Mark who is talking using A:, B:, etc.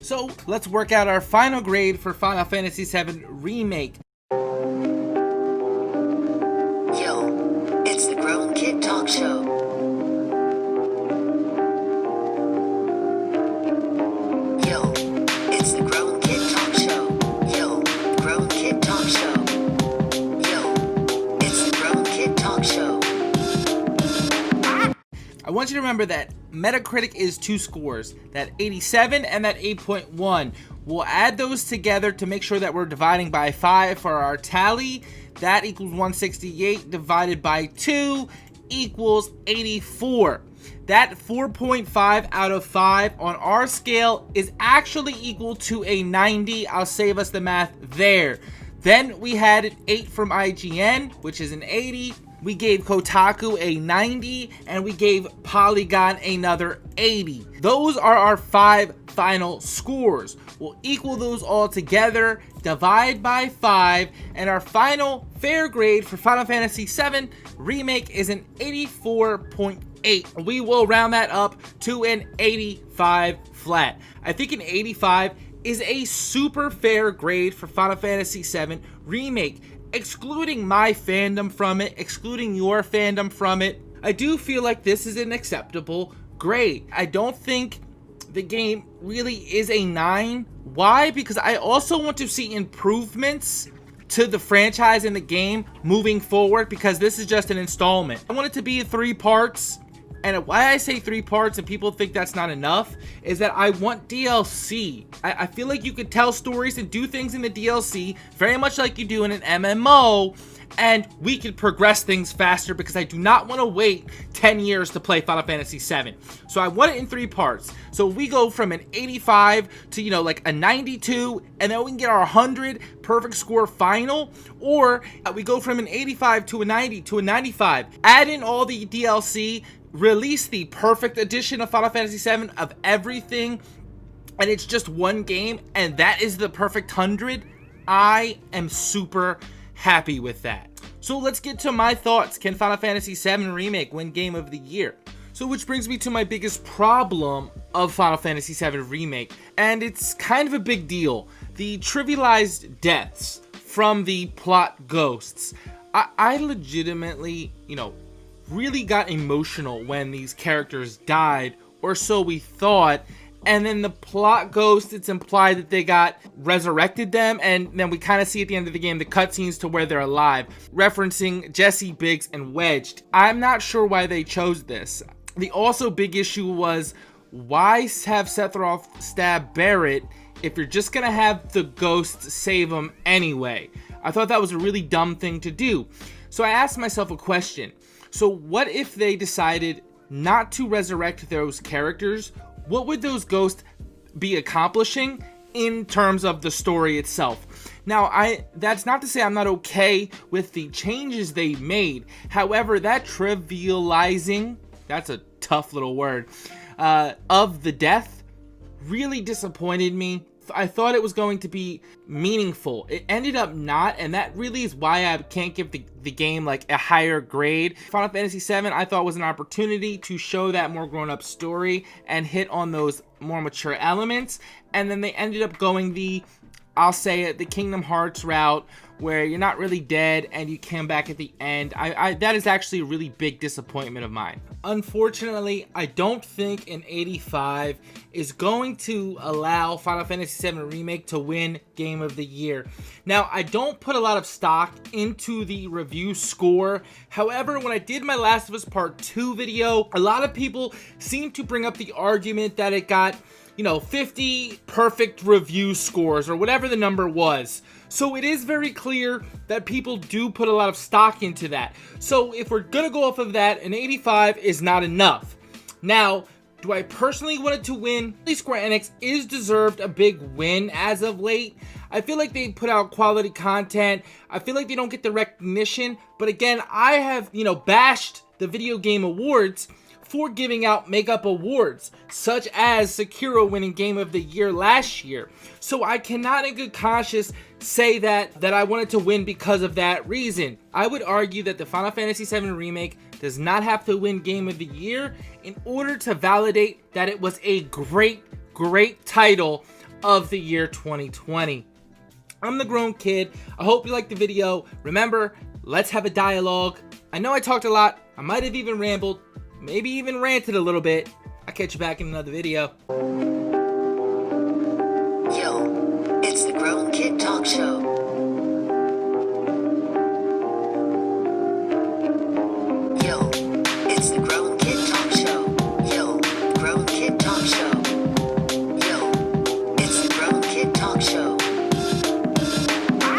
A: So let's work out our final grade for Final Fantasy VII Remake.
B: Yo, it's the Grown Kid Talk Show. Yo, it's the Grown Kid Talk Show. Yo, Grown Kid Talk Show. Yo, it's the Grown Kid Talk Show.
A: I want you to remember that Metacritic is 2 scores, that 87 and that 8.1. We'll add those together to make sure that we're dividing by 5 for our tally. That equals 168 divided by 2 equals 84. That 4.5 out of 5 on our scale is actually equal to a 90. I'll save us the math there. Then we had an 8 from IGN, which is an 80. We gave Kotaku a 90, and we gave Polygon another 80. Those are our 5 final scores. We'll equal those all together, divide by 5, and our final fair grade for Final Fantasy VII Remake is an 84.8. We will round that up to an 85 flat. I think an 85 is a super fair grade for Final Fantasy VII Remake. Excluding my fandom from it, excluding your fandom from it, I do feel like this is an acceptable grade. I don't think the game really is a 9. Why? Because I also want to see improvements to the franchise and the game moving forward, because this is just an installment. I want it to be 3 parts. And why I say 3 parts and people think that's not enough is that I want DLC. I feel like you could tell stories and do things in the DLC very much like you do in an MMO, and we could progress things faster, because I do not want to wait 10 years to play Final Fantasy VII. So I want it in 3 parts. So we go from an 85 to, like a 92, and then we can get our 100 perfect score final, or we go from an 85 to a 90 to a 95. Add in all the DLC, release the perfect edition of Final Fantasy VII of everything, and it's just one game, and that is the perfect 100. I am super happy with that. So let's get to my thoughts. Can Final Fantasy VII Remake win Game of the Year? So which brings me to my biggest problem of Final Fantasy VII Remake, and it's kind of a big deal. The trivialized deaths from the plot ghosts. I legitimately, really got emotional when these characters died, or so we thought, and then the plot ghost, it's implied that they got resurrected them, and then we kind of see at the end of the game the cutscenes to where they're alive, referencing Jesse, Biggs, and Wedged. I'm not sure why they chose this. The also big issue was, why have Sephiroth stab Barrett if you're just gonna have the ghost save him anyway? I thought that was a really dumb thing to do. So I asked myself a question. So what if they decided not to resurrect those characters? What would those ghosts be accomplishing in terms of the story itself? Now, that's not to say I'm not okay with the changes they made. However, that trivializing, that's a tough little word, of the death really disappointed me. I thought it was going to be meaningful. It ended up not, and that really is why I can't give the game like a higher grade. Final Fantasy VII I thought was an opportunity to show that more grown-up story and hit on those more mature elements, and then they ended up going the, I'll say it, the Kingdom Hearts route, where you're not really dead and you came back at the end. That is actually a really big disappointment of mine. Unfortunately, I don't think an 85 is going to allow Final Fantasy VII Remake to win Game of the Year. Now, I don't put a lot of stock into the review score. However, when I did my Last of Us Part 2 video, a lot of people seemed to bring up the argument that it got 50 perfect review scores or whatever the number was. So it is very clear that people do put a lot of stock into that. So if we're gonna go off of that, an 85 is not enough. Now, do I personally want it to win? Square Enix is deserved a big win as of late. I feel like they put out quality content. I feel like they don't get the recognition. But again, I have, bashed the video game awards for giving out makeup awards, such as Sekiro winning Game of the Year last year. So I cannot in good conscience say that I wanted to win because of that reason. I would argue that the Final Fantasy VII Remake does not have to win Game of the Year in order to validate that it was a great title of the year 2020. I'm the Grown Kid. I hope you liked the video. Remember, let's have a dialogue. I know I talked a lot. I might have even rambled, maybe even ranted a little bit. I'll catch you back in another video.